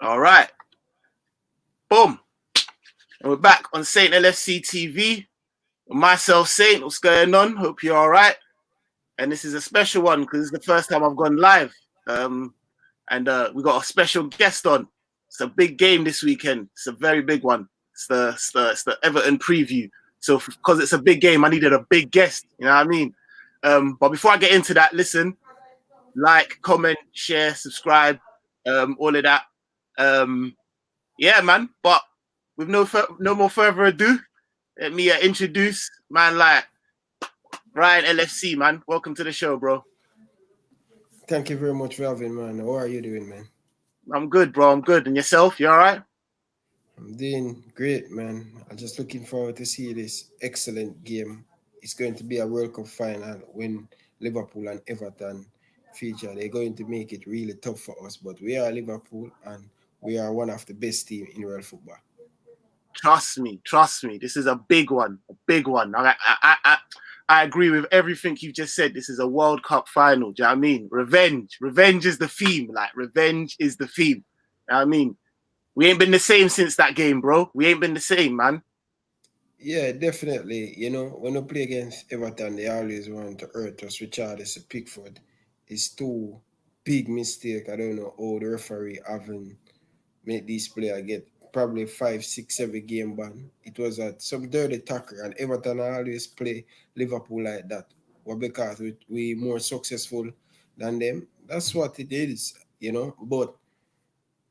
All right. Boom. And we're back on Saint LFCTV. Myself, Saint. What's going on? Hope you're all right. And this is a special one because it's the first time I've gone live. And we got a special guest on. It's a big game this weekend. It's a very big one. It's the Everton preview. So because it's a big game, I needed a big guest. You know what I mean? But before I get into that, listen, like, comment, share, subscribe, all of that. Yeah, man. But with no more further ado, let me introduce man like Ryan LFC, man. Welcome to the show, bro. Thank you very much for having me, man. How are you doing, man? I'm good, bro. I'm good. And yourself? You all right? I'm doing great, man. I'm just looking forward to see this excellent game. It's going to be a World Cup final when Liverpool and Everton feature. They're going to make it really tough for us, but we are Liverpool and we are one of the best teams in world football. Trust me. This is a big one. A big one. I agree with everything you just said. This is a World Cup final. Do you know what I mean? Revenge. Revenge is the theme. Like, revenge is the theme. You know what I mean? We ain't been the same since that game, bro. We ain't been the same, man. Yeah, definitely. You know, when we play against Everton, they always want to hurt us with Charles Pickford. It's too big mistake. I don't know how the referee haven't made this player get probably 5, 6, 7 game ban. It was at some dirty tackle, and Everton always play Liverpool like that. Well, because we more successful than them. That's what it is, you know. But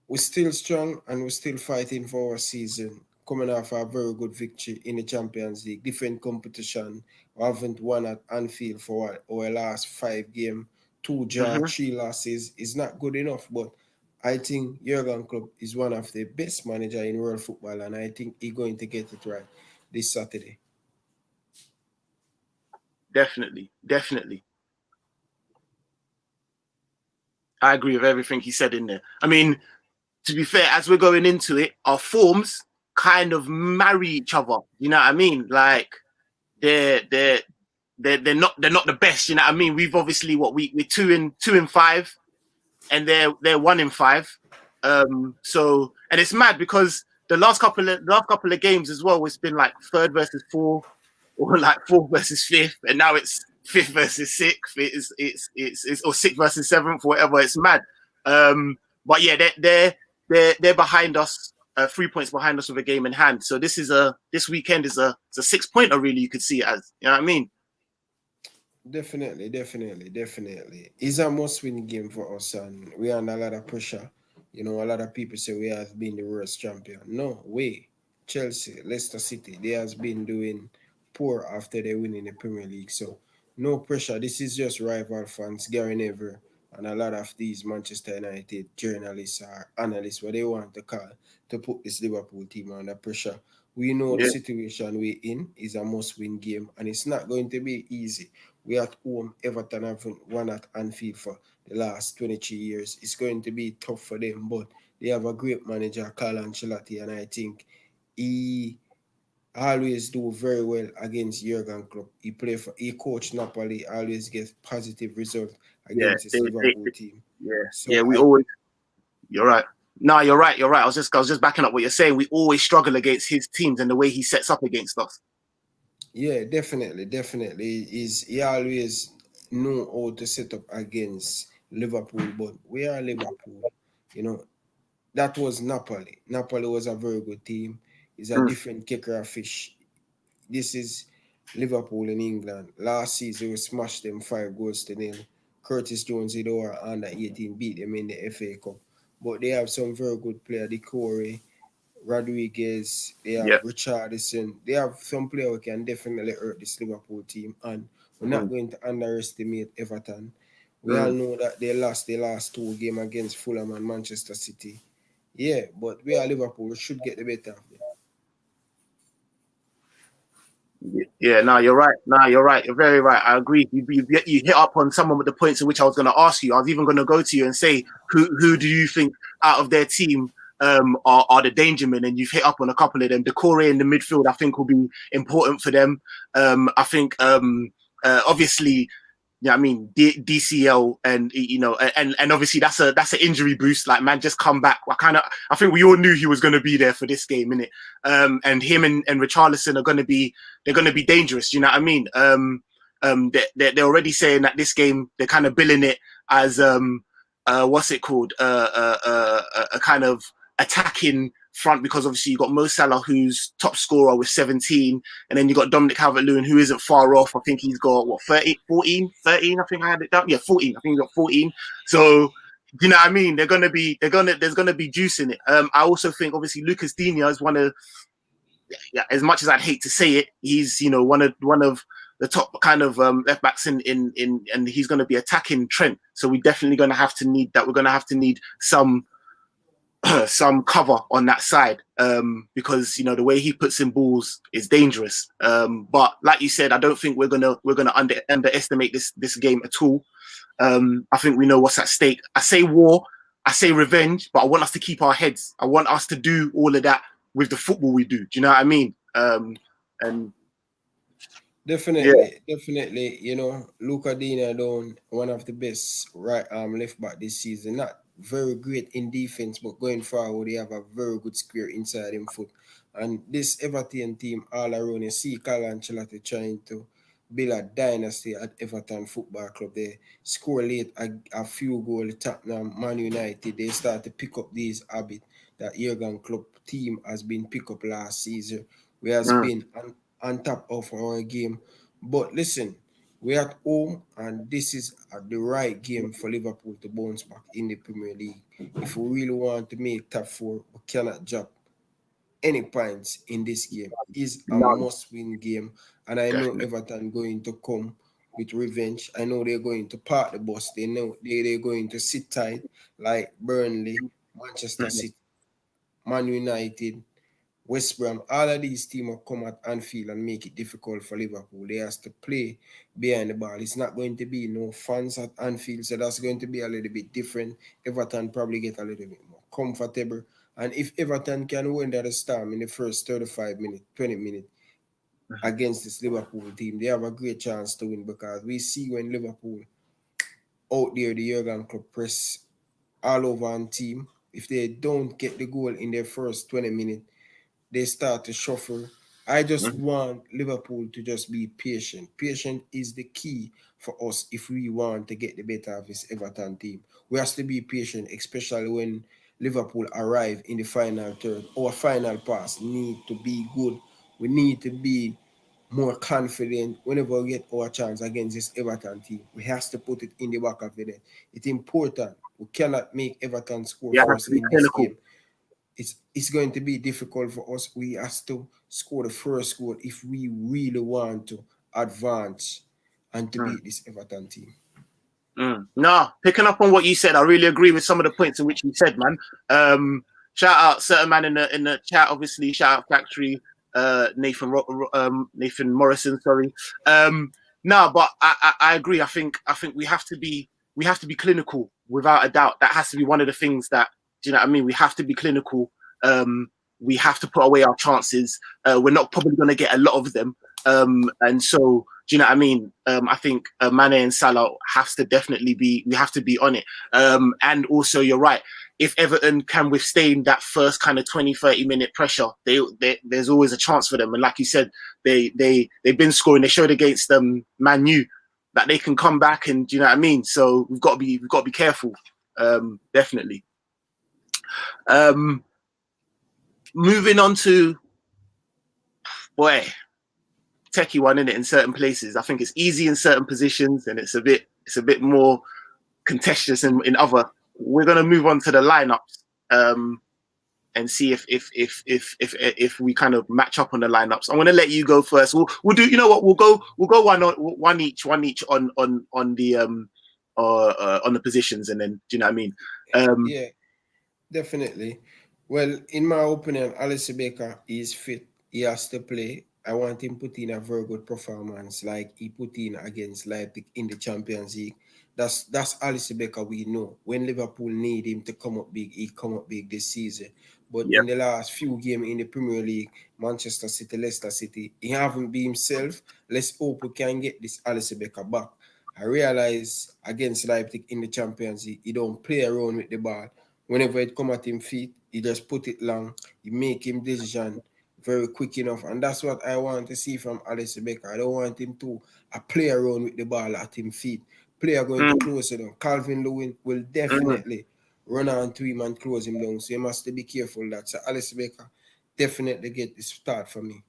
we're still strong and we're still fighting for our season. Coming off a very good victory in the Champions League, different competition. We haven't won at Anfield for our last 5 games. 2 draw, Mm-hmm. 3 losses is not good enough. But I think Jurgen Klopp is one of the best manager in world football, and I think he's going to get it right this Saturday. Definitely. I agree with everything he said in there. I mean, to be fair, as we're going into it, our forms kind of marry each other. You know what I mean? Like they're not the best. You know what I mean? We've obviously we're 2-5, and they're 1-5. So and it's mad because the last couple of games as well, it's been like third versus fourth, or like fourth versus fifth, and now it's fifth versus sixth. It's or sixth versus seventh, or whatever. It's mad. But yeah, they're behind us, 3 points behind us with a game in hand. So this weekend is a 6 pointer, really. You could see it as, you know what I mean? Definitely. It's a must-win game for us, and we are under a lot of pressure. You know, a lot of people say we have been the worst champion. No way. Chelsea, Leicester City, they has been doing poor after they win in the Premier League. So no pressure. This is just rival fans, Gary Neville, and a lot of these Manchester United journalists or analysts, what they want to call, to put this Liverpool team under pressure. We know the Yeah. situation we're in is a must-win game, and it's not going to be easy. We at home, Everton haven't won at Anfield for the last 23 years. It's going to be tough for them, but they have a great manager, Carlo Ancelotti, and I think he always do very well against Jurgen Klopp. He coach Napoli, always gets positive result Yeah, against his Liverpool team. So yeah. We I always. You're right. No, you're right. I was just backing up what you're saying. We always struggle against his teams and the way he sets up against us. Yeah, definitely. He always know how to set up against Liverpool, but we are Liverpool. You know, that was Napoli. Napoli was a very good team. It's a Mm. different kicker of fish. This is Liverpool in England. Last season we smashed them 5 goals to 0. Curtis Jones Idora under 18 beat them in the FA Cup. But they have some very good player, Decore, Rodriguez, they have Yeah. Richardson. They have some player who can definitely hurt this Liverpool team. And we're not Mm. going to underestimate Everton. We all Mm. know that they lost the last 2 games against Fulham and Manchester City. Yeah, but we are Liverpool. We should get the better of them. Yeah, no, you're right. No, you're right. You're very right. I agree. You hit up on some of the points in which I was going to ask you. I was even going to go to you and say, who do you think out of their team are the danger men? And you've hit up on a couple of them. Decore in the midfield, I think, will be important for them. I think, obviously, I mean, DCL, and and obviously that's an injury boost. Like, man, just come back. I think we all knew he was going to be there for this game, innit? And him and Richarlison are going to be dangerous. You know what I mean? They're already saying that this game they're kind of billing it as what's it called? A kind of attacking front, because obviously you got Mo Salah, who's top scorer with 17, and then you got Dominic Calvert-Lewin, who isn't far off. I think he's got 13. I think I had it down. Yeah, 14. I think he's got 14. So, you know what I mean? There's gonna be juice in it. I also think obviously Lucas Digne is one of, as much as I'd hate to say it, he's one of the top kind of left backs in and he's going to be attacking Trent. So we're definitely going to have to need that. We're going to have to need some cover on that side, because the way he puts in balls is dangerous. But like you said, I don't think we're gonna underestimate this game at all. I think we know what's at stake. I say war, I say revenge, but I want us to keep our heads. I want us to do all of that with the football we do. Do you know what I mean? And definitely. Luca Digne done one of the best right arm left back this season. Not very great in defense, but going forward, they have a very good square inside him foot. And this Everton team all around, you see Carlo Ancelotti trying to build a dynasty at Everton Football Club. They score late a few goals, Tottenham, Man United. They start to pick up these habits that Jurgen Klopp team has been picked up last season. We has been on top of our game. But listen, we're at home, and this is the right game for Liverpool to bounce back in the Premier League. If we really want to make top four, we cannot drop any points in this game. It's a must-win game, and I know Everton going to come with revenge. I know they're going to park the bus. They know they're going to sit tight like Burnley, Manchester City, Man United, West Brom. All of these teams will come at Anfield and make it difficult for Liverpool. They have to play behind the ball. It's not going to be no fans at Anfield, so that's going to be a little bit different. Everton probably get a little bit more comfortable. And if Everton can win that Storm in the first 35 minutes, 20 minutes against this Liverpool team, they have a great chance to win, because we see when Liverpool out there, the Jurgen Klopp press all over on team. If they don't get the goal in their first 20 minutes, they start to shuffle. I just want Liverpool to just be patient. Patient is the key for us if we want to get the better of this Everton team. We have to be patient, especially when Liverpool arrive in the final third. Our final pass need to be good. We need to be more confident whenever we get our chance against this Everton team. We have to put it in the back of the net. It's important. We cannot make Everton score first in this game. It's going to be difficult for us. We have to score the first goal if we really want to advance and to beat this Everton team. No, picking up on what you said, I really agree with some of the points in which you said, man. Shout out certain man in the chat, obviously. Shout out Factory, Nathan Morrison. Sorry. No, but I agree. I think we have to be clinical without a doubt. That has to be one of the things that, do you know what I mean? We have to be clinical. We have to put away our chances. We're not probably going to get a lot of them. And so, do you know what I mean? I think Mane and Salah we have to be on it. And also, you're right. If Everton can withstand that first kind of 20, 30 minute pressure, there's always a chance for them. And like you said, they've been scoring. They showed against Man U that they can come back, and do you know what I mean? So we've got to be careful. Definitely. Moving on to, techie one, in it, in certain places. I think it's easy in certain positions, and it's a bit more contentious in other. We're gonna move on to the lineups, and see if we kind of match up on the lineups. I'm gonna let you go first. We'll do. You know what? We'll go one each on the positions, and then, do you know what I mean? Yeah, definitely. Well, in my opinion, Alisson Becker is fit. He has to play. I want him put in a very good performance, like he put in against Leipzig in the Champions League. That's Alisson Becker we know. When Liverpool need him to come up big, he come up big this season. But in the last few games in the Premier League, Manchester City, Leicester City, he haven't been himself. Let's hope we can get this Alisson Becker back. I realize against Leipzig in the Champions League, he don't play around with the ball. Whenever it come at him feet, he just put it long. He make him decision very quick enough. And that's what I want to see from Alex Becker. I don't want him to play around with the ball at him feet. Player going to close it down. Calvin Lewin will definitely run on to him and close him down. So you must be careful that. So Alex Becker definitely get the start for me.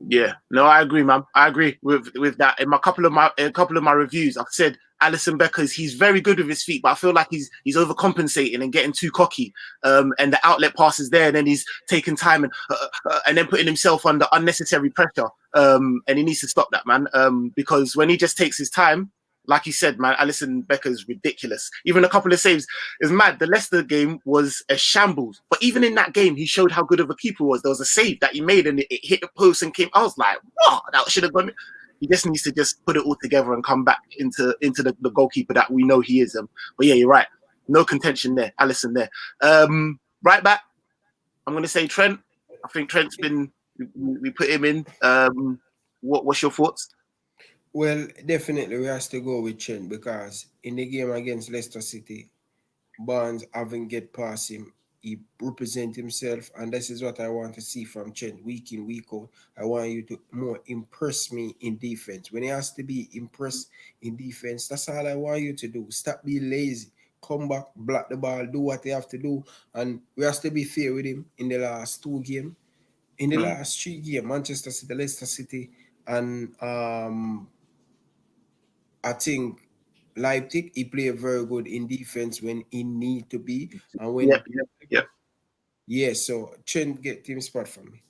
Yeah, no, I agree, man. I agree with that. In a couple of my reviews, I've said Alisson Becker's he's very good with his feet, but I feel like he's overcompensating and getting too cocky. And the outlet pass is there, and then he's taking time and then putting himself under unnecessary pressure. And he needs to stop that, man. Because when he just takes his time, like you said, man, Alisson Becker's ridiculous. Even a couple of saves is mad. The Leicester game was a shambles, but even in that game, he showed how good of a keeper he was. There was a save that he made and it hit the post and came. I was like, what? That should have gone. He just needs to just put it all together and come back into the goalkeeper that we know he is. But yeah, you're right. No contention there. Alisson there. Right back. I'm going to say Trent. I think Trent's been. We put him in. What's your thoughts? Well, definitely we have to go with Trent because in the game against Leicester City, Barnes haven't get past him. He represent himself, and this is what I want to see from Trent week in, week out. I want you to more impress me in defense. When he has to be impressed in defense, that's all I want you to do. Stop being lazy. Come back, block the ball, do what you have to do. And we have to be fair with him in the last 2 games. In the last 3 games, Manchester City, Leicester City, and I think Leipzig, he played very good in defense when he need to be. And when Yep. Yeah, so Trent get team spot for me.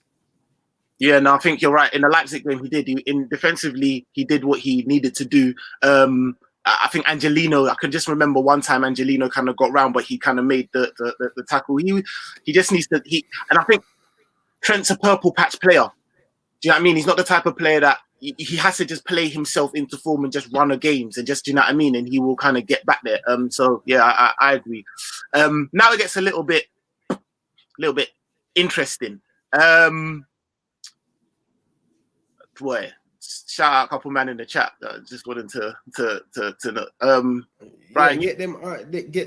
Yeah, no, I think you're right. In the Leipzig game, he did. Defensively, he did what he needed to do. I think Angelino, I can just remember one time Angelino kind of got round, but he kind of made the tackle. He just needs to, and I think Trent's a purple patch player. Do you know what I mean? He's not the type of player that he has to just play himself into form and just run the games and just, do you know what I mean? And he will kind of get back there. So yeah, I agree. Now it gets a little bit interesting. Boy, shout out a couple man in the chat. Just wanted to know. Brian, get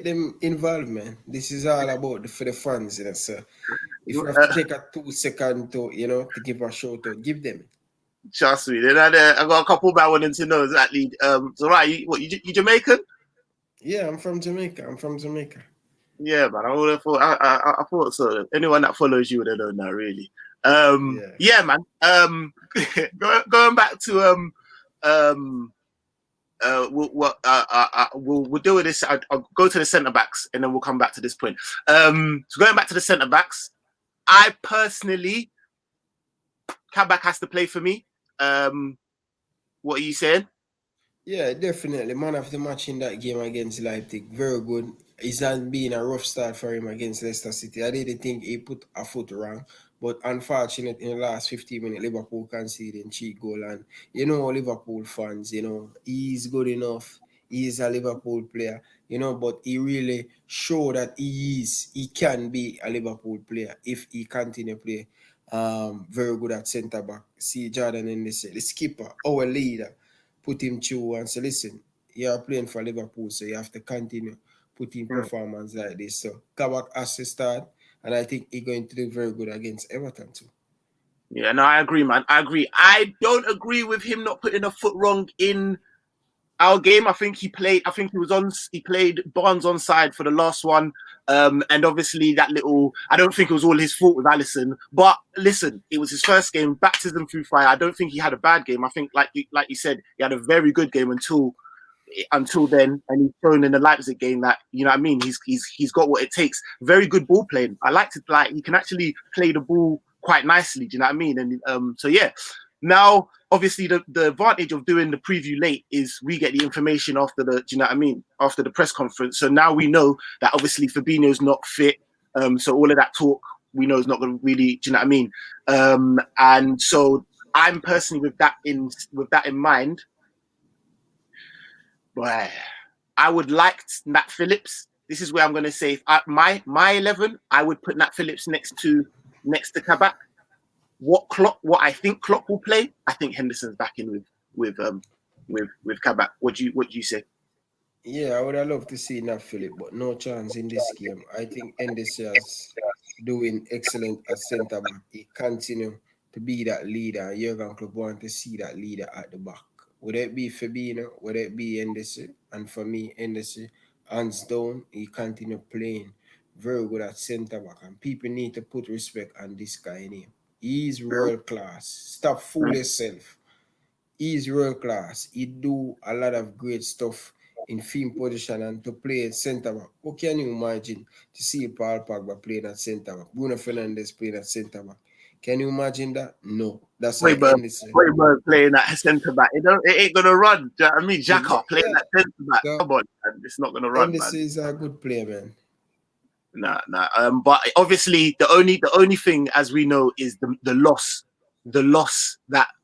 them involved, man. This is all about for the fans, you know. So if you have to take a 2 second to to give a shout out, give them. Trust me. Then I got a couple man wanting to know exactly. So right, you Jamaican? Yeah, I'm from Jamaica. Yeah, man. I thought so. Anyone that follows you would have known that, really. Yeah, man. Going back to we'll deal with this. I'll go to the centre backs and then we'll come back to this point. So going back to the centre backs, I personally, Kabak has to play for me. What are you saying? Yeah, definitely. Man of the match in that game against Leipzig. Very good. It's not been a rough start for him against Leicester City. I didn't think he put a foot wrong. But unfortunately, in the last 15 minutes, Liverpool conceded 3 goals. And Liverpool fans, he's good enough. He's a Liverpool player, but he really showed that he can be a Liverpool player if he continue play very good at centre back. See Jordan in the skipper, our leader, put him through and say, listen, you are playing for Liverpool, so you have to continue putting performance like this. So Kabak has to start, and I think he's going to do very good against Everton too. Yeah, no, I agree, man. I agree. I don't agree with him not putting a foot wrong in our game. I think he played Barnes onside for the last one. And obviously that I don't think it was all his fault with Alisson. But listen, it was his first game, baptism through fire. I don't think he had a bad game. I think, like you said, he had a very good game until then, and he's shown in the Leipzig game that, you know what I mean, he's got what it takes. Very good ball playing. I liked it. Like, he can actually play the ball quite nicely. Do you know what I mean? And so yeah. Now, obviously, the advantage of doing the preview late is we get the information after do you know what I mean? After the press conference. So now we know that obviously Fabinho's not fit. So all of that talk we know is not going to really, do you know what I mean? And so I'm personally with that in mind. Boy, I would like Nat Phillips. This is where I'm going to say my 11. I would put Nat Phillips next to Kabak. What I think Klopp will play, I think Henderson's back in with with Kabak. What do you say? Yeah, I would have loved to see Nat Phillip, but no chance in this game. I think Endesias doing excellent at centre back. He continue to be that leader. Jurgen Klopp want to see that leader at the back. Would it be Fabinho? Would it be Endesi? And for me, Endesi, hands down, he continue playing very good at centre back. And people need to put respect on this guy name. He's world class. Stop fool yourself. He's world class. He do a lot of great stuff in field position and to play at centre back. What can you imagine to see Paul Pogba playing at centre back? Bruno Fernandes playing at centre back. Can you imagine that? No. That's why Henderson. Hoiberg playing that centre back. It ain't gonna run. Do you know what I mean? Xhaka playing that centre back. So, come on, man. It's not gonna run, Henderson man. is a good player, man. Nah. But obviously, the only thing, as we know, is the loss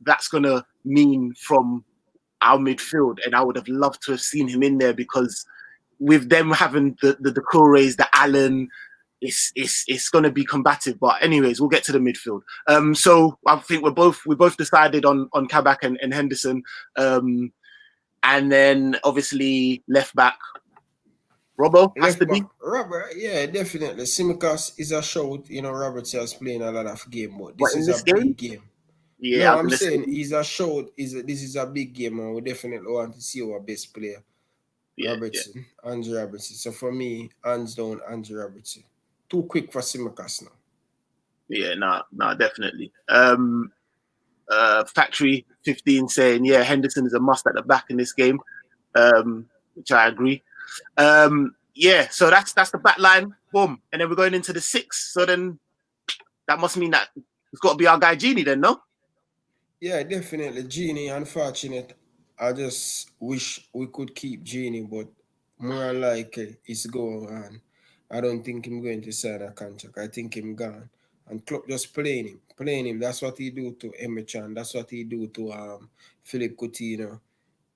that's gonna mean from our midfield. And I would have loved to have seen him in there, because with them having the Doucourés, the Allen, it's gonna be combative. But anyways, we'll get to the midfield. So I think we both decided on Kabak and Henderson. And then obviously left back. Robbo has to be. Robert, yeah, definitely. Simicas is a shout. You know, Robert has playing a lot of game, but What, this in is this a game? big game. Yeah, No, I'm saying he's a shout. This is a big game, and we definitely want to see our best player, Robertson, Andrew Robertson. So for me, hands down, Andrew Robertson. Too quick for Simicas now. Yeah, nah, definitely. Factory 15 saying, yeah, Henderson is a must at the back in this game, which I agree. Yeah, so that's the back line. Boom. And then we're going into the 6. So then that must mean that it's got to be our guy Genie then, no? Yeah, definitely. Genie, unfortunate. I just wish we could keep Genie, but more likely it's going on. I don't think him going to sign a contract. I think him gone. And Klopp just playing him. That's what he do to Emre. That's what he do to Philip Coutinho.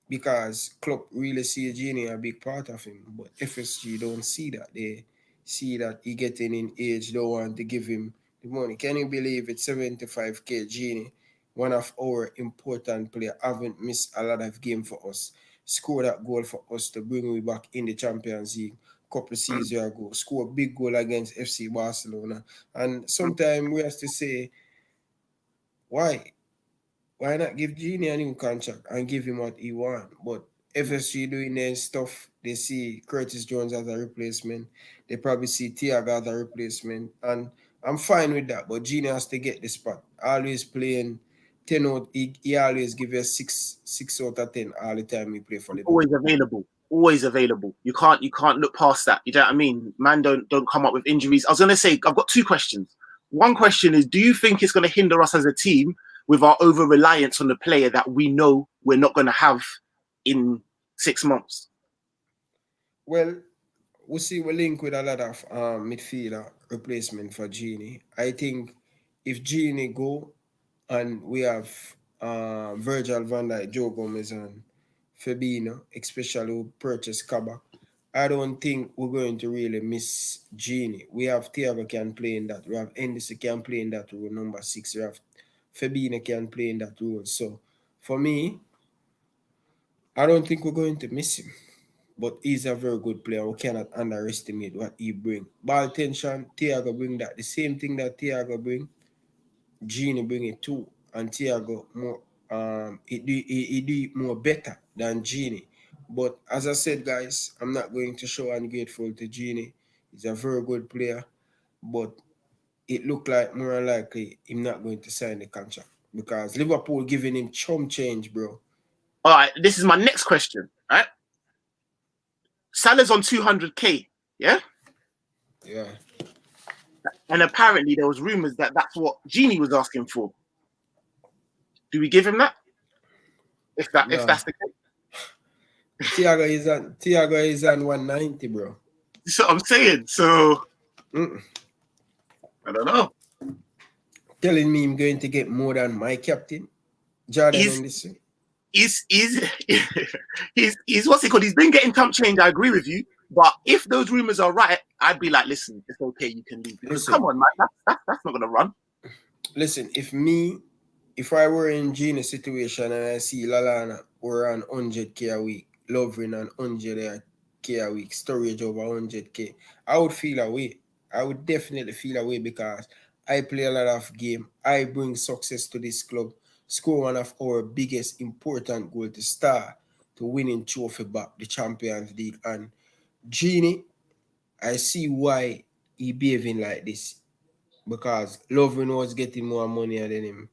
Because Klopp really see Genie a big part of him, but FSG don't see that. They see that he getting in age, don't want to give him the money. Can you believe it? 75k Genie, one of our important players, haven't missed a lot of game for us. Score that goal for us to bring we back in the Champions League couple seasons ago. Score a big goal against FC Barcelona. And sometimes we have to say, why? Why not give Genie a new contract and give him what he want? But FSG doing their stuff, they see Curtis Jones as a replacement. They probably see Thiago as a replacement. And I'm fine with that. But Genie has to get the spot. Always playing 10 out. He always give you 6 out of 10 all the time he play for Liverpool. Always available. You can't look past that. You know what I mean? Man, don't come up with injuries. I was gonna say, I've got 2 questions. One question is, do you think it's gonna hinder us as a team with our over-reliance on the player that we know we're not going to have in 6 months? Well, we see we link with a lot of midfielder replacement for Genie. I think if Genie go and we have Virgil van Dijk, Joe Gomez and Fabinho, especially who purchase Kabak, I don't think we're going to really miss Genie. We have Thiago can play in that. We have Endesi can play in that role, number 6. We have Fabinho can play in that role. So for me, I don't think we're going to miss him. But he's a very good player. We cannot underestimate what he brings. Ball tension, Thiago bring that. The same thing that Thiago bring, Genie bring it too. And Thiago more he do it more better than Genie. But as I said, guys, I'm not going to show ungrateful to Genie. He's a very good player. But it looked like more likely him not going to sign the contract. Because Liverpool giving him chum change, bro. All right, this is my next question, right? Salah's on 200k, yeah? Yeah. And apparently there was rumors that that's what Genie was asking for. Do we give him that? If that's the case. Thiago is on 190, bro. That's what I'm saying. So I don't know. Telling me I'm going to get more than my captain, Jordan Henderson. He's what's it called? He's been getting chump change. I agree with you, but if those rumors are right, I'd be like, listen, it's okay, you can leave. Because come on, man, that's not gonna run. Listen, if me if I were in Gina's situation and I see Lalana were on 100k a week, Lovren on 100k a week, storage over 100k, I would feel away. I would definitely feel away because I play a lot of game. I bring success to this club. Score one of our biggest important goal to start to winning trophy back the Champions League. And Genie, I see why he behaving like this because Lovren was getting more money than him.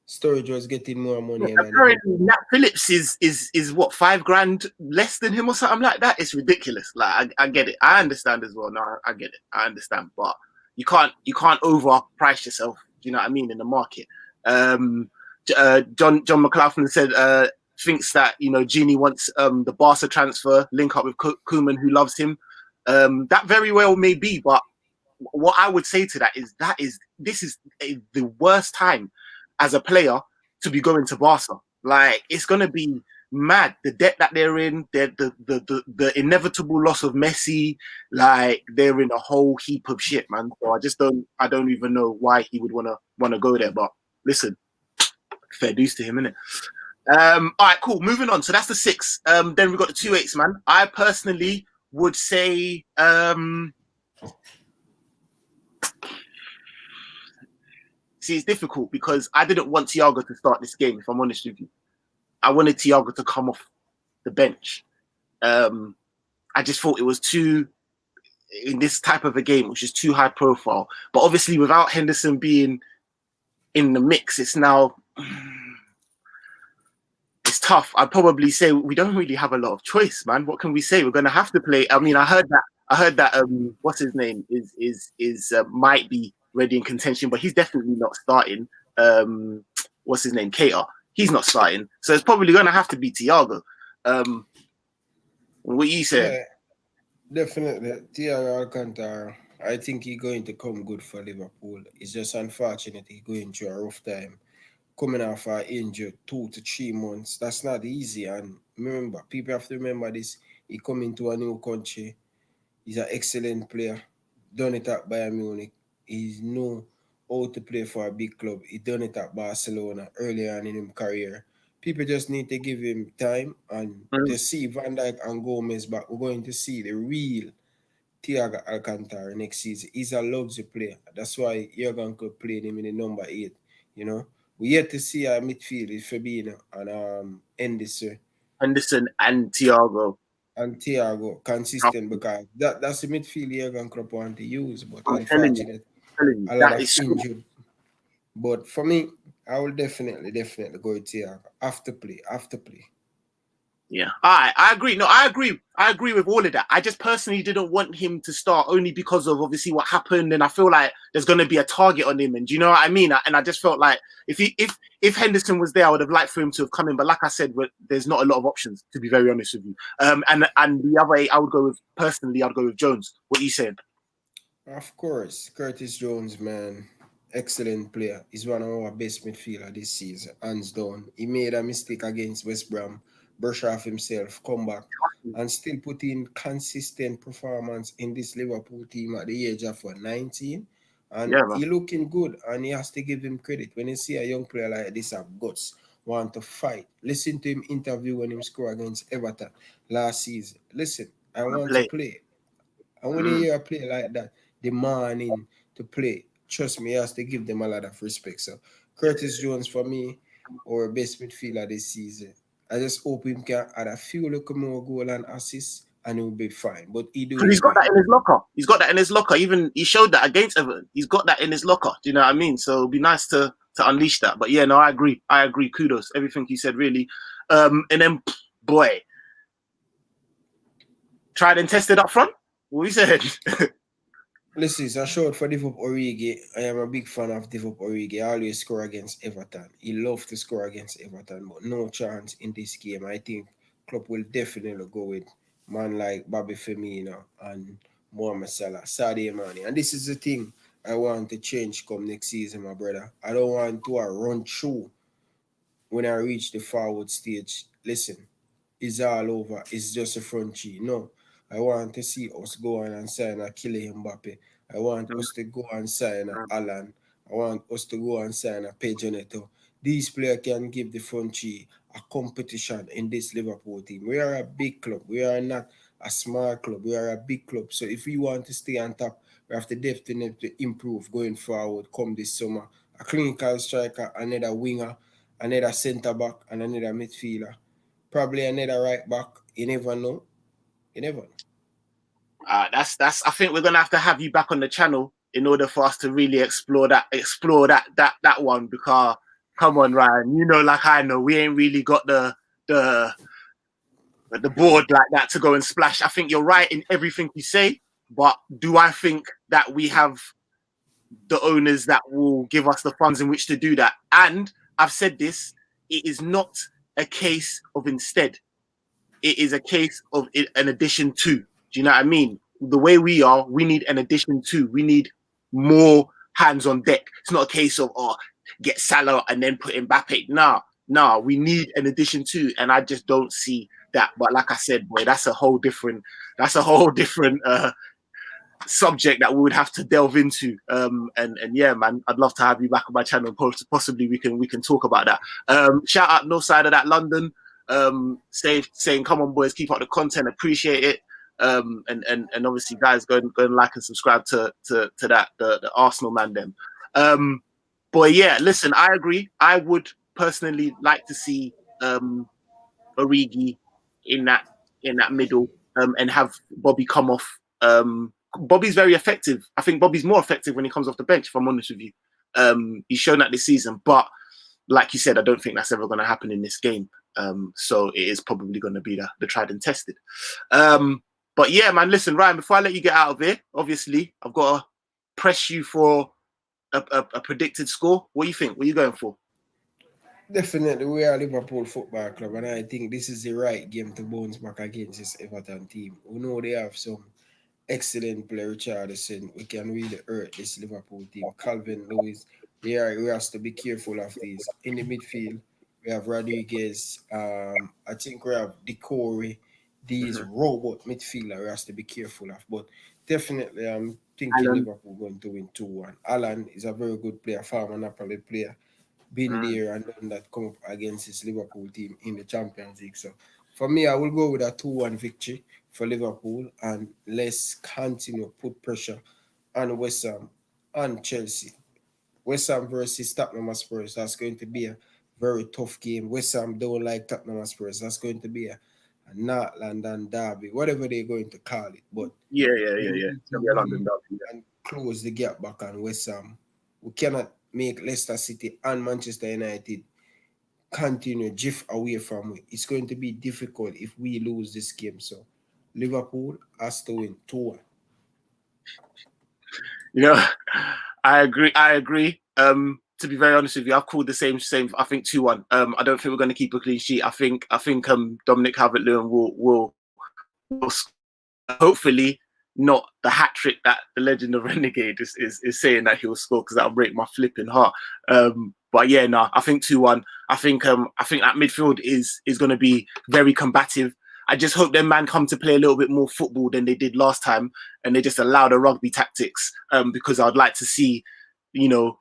Storage was getting more money than him. Apparently, Nat Phillips is what, 5 grand less than him or something like that. It's ridiculous. Like I get it. I understand as well. No, I get it. I understand, but you can't overprice yourself. Do you know what I mean in the market? John McLaughlin said thinks that Genie wants the Barca transfer link up with Koeman, who loves him. That very well may be, but what I would say to that is this is the worst time as a player to be going to Barca. Like it's gonna be mad. The debt that they're in, the inevitable loss of Messi, like they're in a whole heap of shit, man. So I don't even know why he would wanna go there. But listen, fair dues to him, innit? All right, cool. Moving on. So that's the 6. Then we've got the 2/8s, man. I personally would say see, it's difficult because I didn't want Thiago to start this game, if I'm honest with you. I wanted Thiago to come off the bench. I just thought it was too, in this type of a game, which is too high profile. But obviously, without Henderson being in the mix, it's now, it's tough. I'd probably say we don't really have a lot of choice, man. What can we say? We're going to have to play. I mean, I heard that what's his name is might be ready in contention, but he's definitely not starting. What's his name? Cater. He's not starting, so it's probably going to have to be Thiago. What you saying? Yeah, definitely. Thiago Alcantara, I think he's going to come good for Liverpool. It's just unfortunate he's going through a rough time. Coming off an injury 2 to 3 months, that's not easy. And remember, people have to remember this. He come into a new country. He's an excellent player. Done it at Bayern Munich. He's know how to play for a big club. He done it at Barcelona earlier on in his career. People just need to give him time and to see Van Dijk and Gomez back. We're going to see the real Thiago Alcantara next season. He's a luxury player. That's why Jurgen Klopp played him in the number 8. You know, we yet to see our midfield is Fabinho and Henderson and Thiago. And Thiago consistent because that's the midfield Jurgen Klopp want to use, but I'm telling you, unfortunate a lot that of is so. injured. But for me, I will definitely go with Thiago. After play. Yeah, I agree. No, I agree with all of that. I just personally didn't want him to start only because of obviously what happened, and I feel like there's going to be a target on him. And do you know what I mean? And I just felt like if Henderson was there, I would have liked for him to have come in. But like I said, there's not a lot of options, to be very honest with you. And the other way, I would go with personally, I'd go with Jones. What are you saying? Of course, Curtis Jones, man, excellent player. He's one of our best midfielder this season, hands down. He made a mistake against West Brom, brush off himself, come back, and still put in consistent performance in this Liverpool team at the age of 19. And Yeah, man. he looking good, and he has to give him credit. When you see a young player like this have guts, want to fight, listen to him interview when him score against Everton last season. Listen, I want to Play. play. And when you hear a play like that, demanding to play, trust me, he has to give them a lot of respect. So Curtis Jones for me, our best midfielder this season. I just hope him can add a few little more goal and assists and he'll be fine. But he Because doing he's got great. that in his locker. He's got that in his locker. Even he showed that against Everton. He's got that in his locker. Do you know what I mean? So it'd be nice to unleash that. But yeah, no, I agree. Kudos. Everything you said, really. And then, boy, tried and tested up front. What we said. Listen, it's a short for Divock Origi. I am a big fan of Divock Origi. I always score against Everton. He loves to score against Everton, but no chance in this game. I think Klopp will definitely go with man like Bobby Firmino and Mohamed Salah, Sadio Mane. And this is the thing I want to change come next season, my brother. I don't want to run through when I reach the forward stage. Listen, it's all over. It's just a front three. No, I want to see us go on and sign a Kylian Mbappe. I want us to go and sign a Alan. I want us to go and sign a Pedro Neto. these players can give the front three a competition in this Liverpool team. We are a big club. We are not a small club. We are a big club. So if we want to stay on top, we have to definitely improve going forward come this summer. A clinical striker, another winger, another centre back, and another midfielder. Probably another right back. You never know. You never know. That's. I think we're gonna have you back on the channel in order for us to really explore that one. Because come on, Ryan, you know, like I know, we ain't really got the board like that to go and splash. I think you're right in everything you say, but do I think that we have the owners that will give us the funds in which to do that? And I've said this, it is not a case of instead. It is a case of an addition to. Do you know what I mean? The way we are, we need an addition to. We need more hands on deck. It's not a case of, get Salah and then put Mbappe. Nah, we need an addition to. And I just don't see that. But like I said, boy, that's a whole different subject that we would have to delve into. And yeah, man, I'd love to have you back on my channel. Possibly we can talk about that. Shout out no side of that London. Saying come on boys, keep up the content, appreciate it. And obviously guys go and like and subscribe to that the Arsenal man them. But yeah, listen, I agree. I would personally like to see Origi in that middle and have Bobby come off. Bobby's very effective. I think Bobby's more effective when he comes off the bench, if I'm honest with you. He's shown that this season, but like you said, I don't think that's ever going to happen in this game. So it is probably going to be the tried and tested. But yeah, man, listen, Ryan, before I let you get out of here, obviously, I've got to press you for a predicted score. What do you think? What are you going for? Definitely, we are Liverpool Football Club, and I think this is the right game to bounce back against this Everton team. We know they have some excellent player, Richarlison. We can really hurt this Liverpool team. Calvin Lewis, we have to be careful of these. In the midfield, we have Rodriguez. I think we have Decore. These robot midfielder we have to be careful of. But definitely, I'm thinking Liverpool going to win 2-1. Alan is a very good player, former Napoli player. Been there and done that, come up against his Liverpool team in the Champions League. So for me, I will go with a 2-1 victory for Liverpool, and let's continue put pressure on West Ham and Chelsea. West Ham versus Tottenham Spurs, that's going to be a very tough game. West Ham don't like Tottenham Spurs. That's going to be a North London derby, whatever they're going to call it. But yeah. London derby, and close the gap back on West Ham. We cannot make Leicester City and Manchester United continue drift away from it. It's going to be difficult if we lose this game. So Liverpool has to win 2-1. You know, I agree. To be very honest with you, I've called the same. I think 2-1. I don't think we're going to keep a clean sheet. I think Dominic Calvert-Lewin will hopefully not the hat trick that the legend of Renegade is saying that he'll score, because that'll break my flipping heart. But yeah, no, I think 2-1. I think that midfield is going to be very combative. I just hope them man come to play a little bit more football than they did last time, and they just allow the rugby tactics. Because I'd like to see, you know,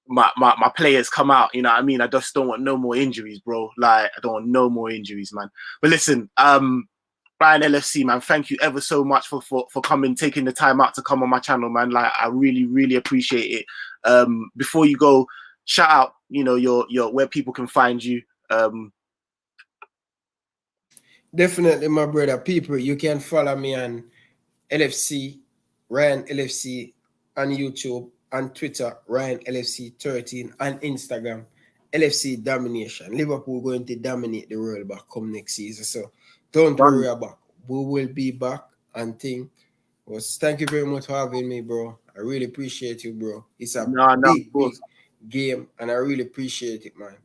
my players come out. You know what I mean? I just don't want no more injuries, bro. Like, I don't want no more injuries, man. But listen, Ryan LFC, man, thank you ever so much for coming, taking the time out to come on my channel, man. Like, I really, really appreciate it. Before you go, shout out, you know, your where people can find you. Definitely, my brother. People, you can follow me on LFC, Ryan LFC, on YouTube, on Twitter, Ryan LFC 13, on Instagram, LFC Domination. Liverpool going to dominate the world back come next season. So don't worry about it. We will be back, and thank you very much for having me, bro. I really appreciate you, bro. It's a big game, and I really appreciate it, man.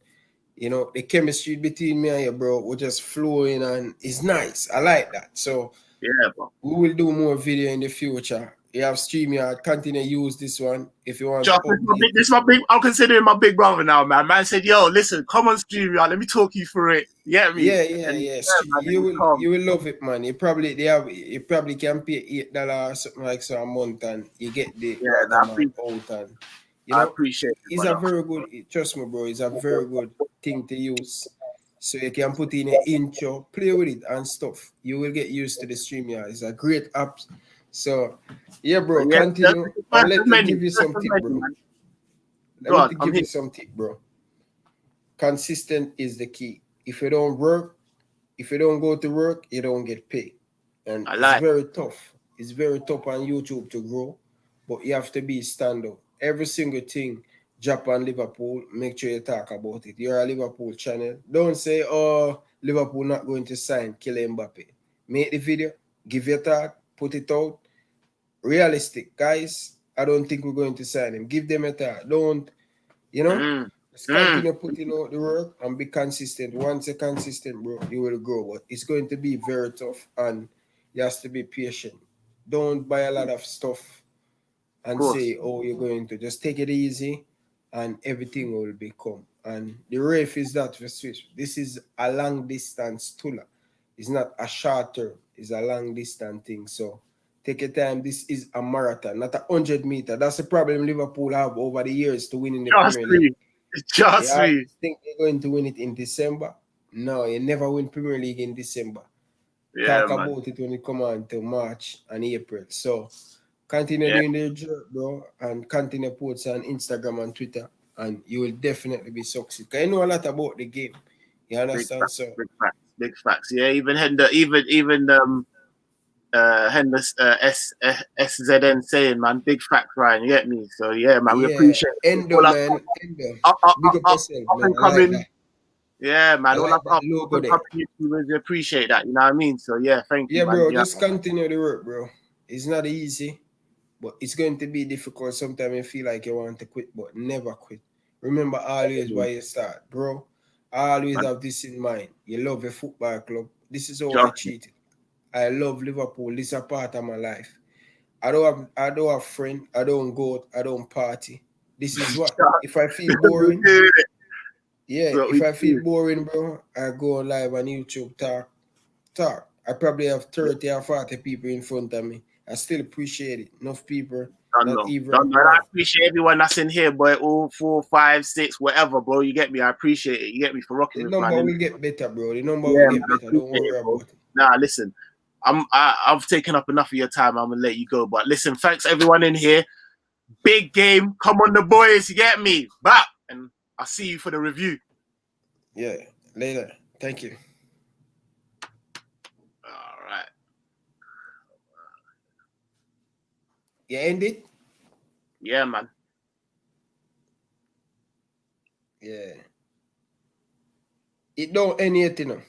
You know, the chemistry between me and you, bro, we're just flowing, and it's nice. I like that. So yeah, bro. We will do more video in the future. You have StreamYard. Continue to use this one if you want. This my big. I'm considering my big brother now, man. Man said, "Yo, listen, come on StreamYard. Let me talk you through it." Yeah, Yeah. You will love it, man. You probably can pay $8 or something like so a month, and you get the out, and You I know, appreciate it, it's a brother. very good. Trust me, bro. It's a very good thing to use. So you can put in an intro, play with it and stuff. You will get used to the stream. Yeah, it's a great app. So, yeah, bro. Yeah, that's Continue the and first let of me many. give you First some of tip, many, bro. man. Let Go me on, I'm give here. you some tip, bro. Consistent is the key. If you don't work, if you don't go to work, you don't get paid. And I it's like. very tough. It's very tough on YouTube to grow, but you have to be stand up. Every single thing, Japan, Liverpool, make sure you talk about it. You're a Liverpool channel. Don't say, oh, Liverpool not going to sign Kylian Mbappe. Make the video, give your thought, put it out. Realistic, guys. I don't think we're going to sign him. Give them a thought. Don't, you know, Mm, just mm, continue putting out the work and be consistent. Once you're consistent, bro, you will grow. But it's going to be very tough and you have to be patient. Don't buy a lot of stuff of and course. say, oh, you're going to just take it easy and everything will become. And the ref is that for Swiss. This is a long distance tuller. It's not a short term, it's a long distance thing. So take your time. This is a marathon, not a 100 meter. That's the problem Liverpool have over the years to win in the Just Premier League. me. They Just me. always think they're going to win it in December. No, you never win Premier League in December. Yeah, Talk man. about it when it come on to March and April. So continue Yeah, doing the job, bro, and continue posts on Instagram and Twitter, and you will definitely be succeed. Cause you know a lot about the game. You big understand? facts, So big facts, big facts. Yeah, even Hender, even Hender SZN saying, man, big facts, Ryan. You get me? So yeah, man, we yeah, appreciate it. Endo All our man, Endo. Big up up, yourself, up man. and I like coming. that. Yeah, I man, all like our that up logo and there. coming YouTubers, we appreciate that. You know what I mean? So yeah, thank you, Yeah, man. bro. Yeah, Just continue the work, bro. It's not easy, but it's going to be difficult. Sometimes you feel like you want to quit, but never quit. Remember always why you start, bro. I always man. have this in mind. You love a football club. This is how I Just treat it. I love Liverpool. This is a part of my life. I don't have friend. I don't go out. I don't party. This is what. If I feel we boring, do it. yeah. So If we I feel do. boring, bro, I go live on YouTube talk. I probably have 30 or 40 people in front of me. I still appreciate it. Enough people, Don't not know. even Don't know. I one. appreciate everyone that's in here, boy. All 4, 5, 6, whatever, bro. You get me? I appreciate it. You get me for rocking The with man. number And will get better, bro. The number yeah, will man, get I better. Don't appreciate worry it, bro. about it. Nah, listen. I've taken up enough of your time. I'm gonna let you go. But listen, thanks everyone in here. Big game. Come on, the boys. You get me? Back. And I'll see you for the review. Yeah. Later. Thank you. All right. You end it? Yeah, man. Yeah. It don't end yet, you know.